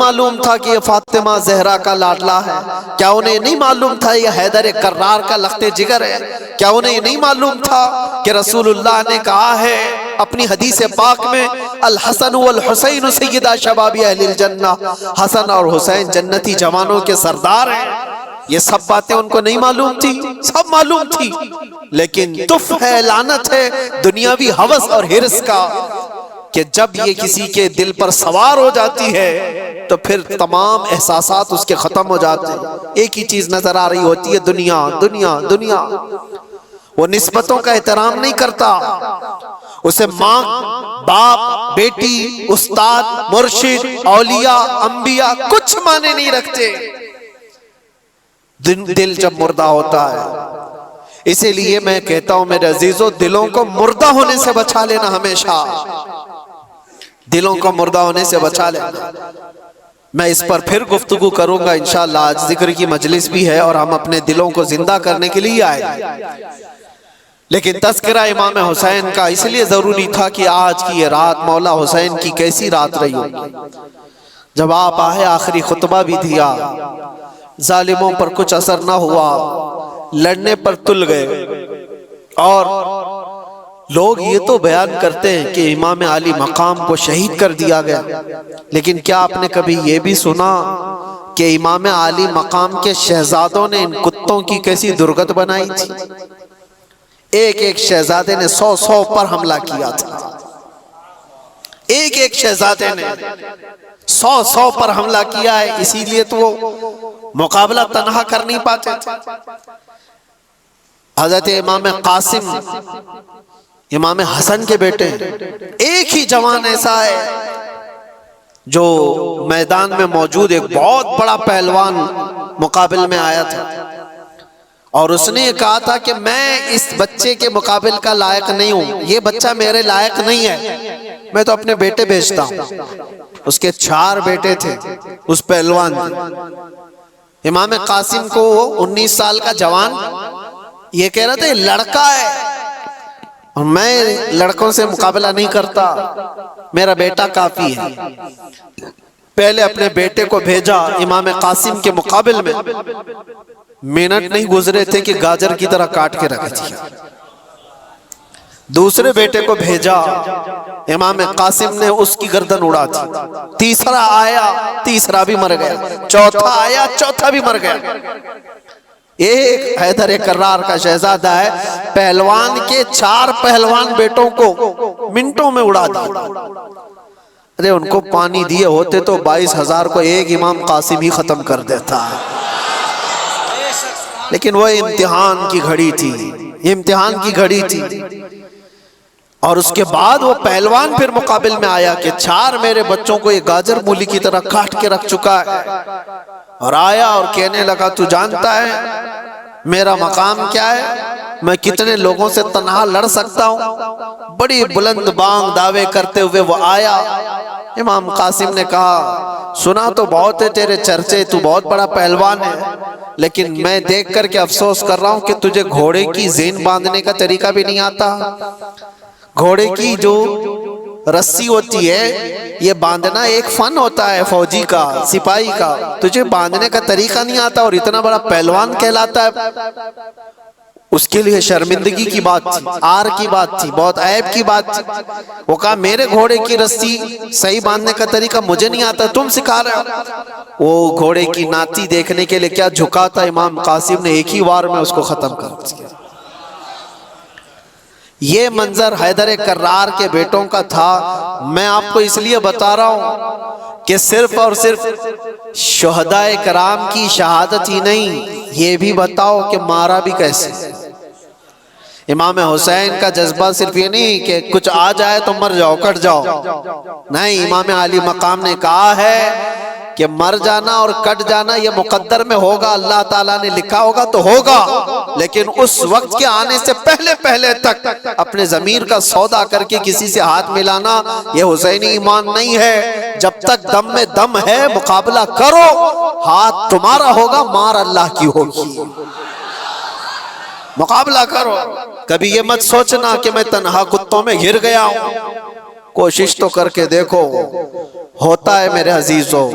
معلوم تھا کہ یہ فاطمہ زہرا کا لاڈلا ہے؟ کیا انہیں نہیں معلوم تھا یہ حیدر کرار کا لخت جگر ہے؟ کیا انہیں یہ نہیں معلوم تھا کہ رسول اللہ نے کہا ہے اپنی حدیث پاک میں الحسن والحسین سیدہ شباب اہل الجنہ، حسن اور حسین جنتی جوانوں کے سردار ہیں؟ یہ سب باتیں ان کو نہیں معلوم تھی؟ سب معلوم تھی، لیکن تف ہے، لعنت ہے دنیاوی ہوس اور حرص کا کہ جب یہ کسی کے دل پر سوار ہو جاتی ہے تو پھر تمام احساسات اس کے ختم ہو جاتے ہیں۔ ایک ہی چیز نظر آ رہی ہوتی ہے، دنیا دنیا دنیا۔ وہ نسبتوں کا احترام نہیں کرتا، اسے ماں، باپ، بیٹی، استاد، مرشد، اولیاء، انبیاء کچھ معنی نہیں رکھتے دل جب مردہ ہوتا ہے۔ اسی لیے میں کہتا ہوں میرے عزیزو، دلوں کو مردہ ہونے سے بچا لینا، ہمیشہ دلوں کو مردہ ہونے سے بچا لینا۔ میں اس پر پھر گفتگو کروں گا انشاءاللہ، آج ذکر کی مجلس بھی ہے اور ہم اپنے دلوں کو زندہ کرنے کے لیے آئے، لیکن تذکرہ امام حسین کا اس لیے ضروری تھا کہ آج کی یہ رات مولا حسین کی کیسی رات رہی ہوگی۔ جب آپ آئے آخری خطبہ بھی دیا، ظالموں پر کچھ اثر نہ ہوا، لڑنے پر تل گئے، اور لوگ یہ تو بیان کرتے ہیں کہ امام علی مقام کو شہید کر دیا گیا، لیکن کیا آپ نے کبھی یہ بھی سنا کہ امام علی مقام کے شہزادوں نے ان کتوں کی کیسی درگت بنائی تھی؟ ایک ایک شہزادے نے 100 پر حملہ کیا تھا، ایک ایک شہزادے نے 100 پر حملہ کیا ہے، اسی لیے تو وہ مقابلہ تنہا کر نہیں پاتے تھے۔ حضرت امام قاسم امام حسن کے بیٹے، ایک ہی جوان ایسا ہے جو میدان میں موجود ایک بہت بڑا پہلوان مقابل میں آیا تھا، اور اس نے کہا تھا کہ میں اس بچے کے مقابل کا لائق نہیں ہوں، یہ بچہ میرے لائق نہیں ہے، میں تو اپنے بیٹے بھیجتا ہوں۔ اس کے 4 بیٹے تھے اس پہلوان کے۔ امام قاسم کو 19 سال کا جوان یہ کہہ رہا تھا یہ لڑکا ہے، اور میں لڑکوں سے مقابلہ نہیں کرتا، میرا بیٹا کافی ہے۔ پہلے اپنے بیٹے کو بھیجا امام قاسم کے مقابل میں، منٹ نہیں گزرے تھے کہ گاجر کی طرح کاٹ کے رکھ دیا۔ دوسرے بیٹے کو بھیجا، امام قاسم نے اس کی گردن اڑا دی۔ تیسرا آیا، تیسرا بھی مر گیا۔ چوتھا آیا، چوتھا بھی مر گیا۔ ایک حیدر کرار کا شہزادہ ہے، پہلوان کے 4 پہلوان بیٹوں کو منٹوں میں اڑا دیا۔ ارے ان کو پانی دیے ہوتے تو 22,000 کو ایک امام قاسم ہی ختم کر دیتا، لیکن وہ امتحان کی گھڑی تھی، امتحان کی گھڑی تھی۔ اور اس کے بعد وہ پہلوان پھر مقابل میں آیا کہ 4 میرے بچوں کو یہ گاجر مولی کی طرح کاٹ کے رکھ چکا ہے، اور آیا اور کہنے لگا تو جانتا ہے میرا مقام کیا ہے، میں کتنے لوگوں سے تنہا لڑ سکتا ہوں۔ بڑی بلند بانگ دعوے کرتے ہوئے وہ آیا۔ امام قاسم نے کہا سنا تو بہت ہے تیرے چرچے، تو بہت بڑا پہلوان ہے، لیکن میں دیکھ کر کے افسوس کر رہا ہوں کہ تجھے گھوڑے کی زین باندھنے کا طریقہ بھی نہیں آتا۔ گھوڑے کی جو رسی ہوتی ہے یہ باندھنا ایک فن ہوتا ہے، فوجی کا، سپاہی کا، تجھے باندھنے کا طریقہ نہیں آتا اور اتنا بڑا پہلوان کہلاتا ہے۔ اس کے لیے شرمندگی کی بات تھی، آر کی بات تھی، بہت عیب کی بات تھی۔ وہ کہا میرے گھوڑے کی رسی صحیح باندھنے کا طریقہ مجھے نہیں آتا، تم سکھا رہے ہو۔ وہ گھوڑے کی ناتی دیکھنے کے لیے کیا جھکا تھا، امام قاسم نے ایک ہی وار میں اس کو ختم کر دیا۔ یہ منظر حیدر کرار کے بیٹوں کا تھا۔ میں آپ کو اس لیے بتا رہا ہوں کہ صرف اور صرف شہدائے کرام کی شہادت ہی نہیں، یہ بھی بتاؤ کہ مارا بھی کیسے۔ امام حسین کا جذبہ صرف یہ نہیں کہ کچھ آ جائے تو مر جاؤ، کٹ جاؤ، نہیں، امام علی مقام نے کہا ہے کہ مر جانا اور کٹ جانا یہ مقدر میں ہوگا، اللہ تعالیٰ نے لکھا ہوگا تو ہوگا، لیکن اس وقت کے آنے سے پہلے تک اپنے ضمیر کا سودا کر کے کسی سے ہاتھ ملانا یہ حسینی ایمان نہیں ہے۔ جب تک دم میں دم ہے مقابلہ کرو، ہاتھ تمہارا ہوگا، مار اللہ کی ہوگی، مقابلہ کرو۔ کبھی یہ مت سوچنا کہ میں تنہا کتوں میں گھر گیا ہوں، کوشش تو کر کے دیکھو، ہوتا ہے میرے عزیزوں۔